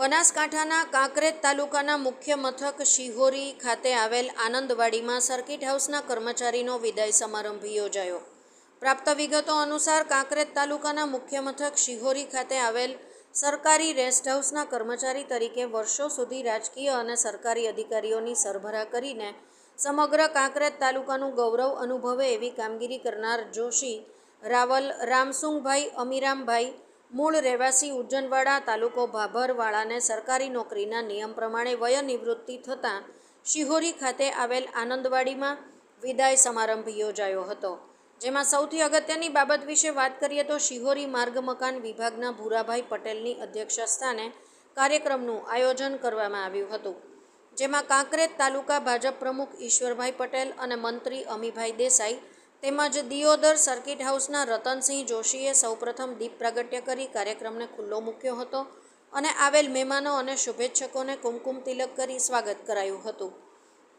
બનાસકાંઠાના કાંકરેજ તાલુકાના મુખ્ય મથક શિહોરી ખાતે આવેલ આનંદવાડીમાં સર્કિટ હાઉસના કર્મચારીનો વિદાય સમારંભ યોજાયો. પ્રાપ્ત વિગતો અનુસાર કાંકરેજ તાલુકાના મુખ્ય મથક શિહોરી ખાતે આવેલ સરકારી રેસ્ટ હાઉસના કર્મચારી તરીકે વર્ષો સુધી રાજકીય અને સરકારી અધિકારીઓની સરભરા કરીને સમગ્ર કાંકરેજ તાલુકાનું ગૌરવ અનુભવે એવી કામગીરી કરનાર જોશી રાવલ રામસુંગભાઈ અમીરામભાઈ મૂળ રહેવાસી ઉજ્જનવાડા તાલુકો ભાભરવાળાને સરકારી નોકરીના નિયમ પ્રમાણે વયનિવૃત્તિ થતાં શિહોરી ખાતે આવેલ આનંદવાડીમાં વિદાય સમારંભ યોજાયો હતો. જેમાં સૌથી અગત્યની બાબત વિશે વાત કરીએ તો શિહોરી માર્ગ મકાન વિભાગના ભૂરાભાઈ પટેલની અધ્યક્ષસ્થાને કાર્યક્રમનું આયોજન કરવામાં આવ્યું હતું. જેમાં કાંકરેજ તાલુકા ભાજપ પ્રમુખ ઈશ્વરભાઈ પટેલ અને મંત્રી અમીભાઈ દેસાઈ તેમજ દિયોદર સર્કિટ હાઉસના રતનસિંહ જોશીએ સૌપ્રથમ દીપ પ્રાગટ્ય કરી કાર્યક્રમને ખુલ્લો મૂક્યો હતો અને આવેલ મહેમાનો અને શુભેચ્છકોને કુમકુમ તિલક કરી સ્વાગત કરાયું હતું.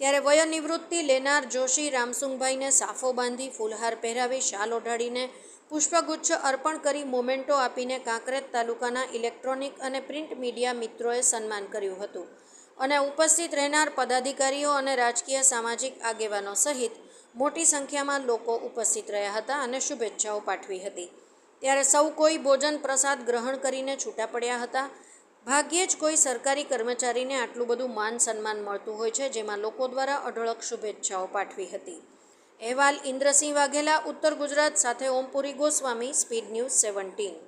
ત્યારે વયનિવૃત્તિ લેનાર જોશી રામસુંગભાઈને સાફો બાંધી ફૂલહાર પહેરાવી શાલ ઓઢાડીને પુષ્પગુચ્છ અર્પણ કરી મોમેન્ટો આપીને કાંકરેજ તાલુકાના ઇલેક્ટ્રોનિક અને પ્રિન્ટ મીડિયા મિત્રોએ સન્માન કર્યું હતું અને ઉપસ્થિત રહેનાર પદાધિકારીઓ અને રાજકીય સામાજિક આગેવાનો સહિત મોટી સંખ્યામાં લોકો ઉપસ્થિત રહ્યા હતા અને શુભેચ્છાઓ પાઠવી હતી. ત્યારે સૌ કોઈ ભોજન પ્રસાદ ગ્રહણ કરીને છૂટા પડ્યા હતા. ભાગ્યે જ કોઈ સરકારી કર્મચારીને આટલું બધું માન સન્માન મળતું હોય છે, જેમાં લોકો દ્વારા અઢળક શુભેચ્છાઓ પાઠવી હતી. અહેવાલ ઇન્દ્રસિંહ વાઘેલા, ઉત્તર ગુજરાત સાથે ઓમપુરી ગોસ્વામી, સ્પીડ ન્યૂઝ 17.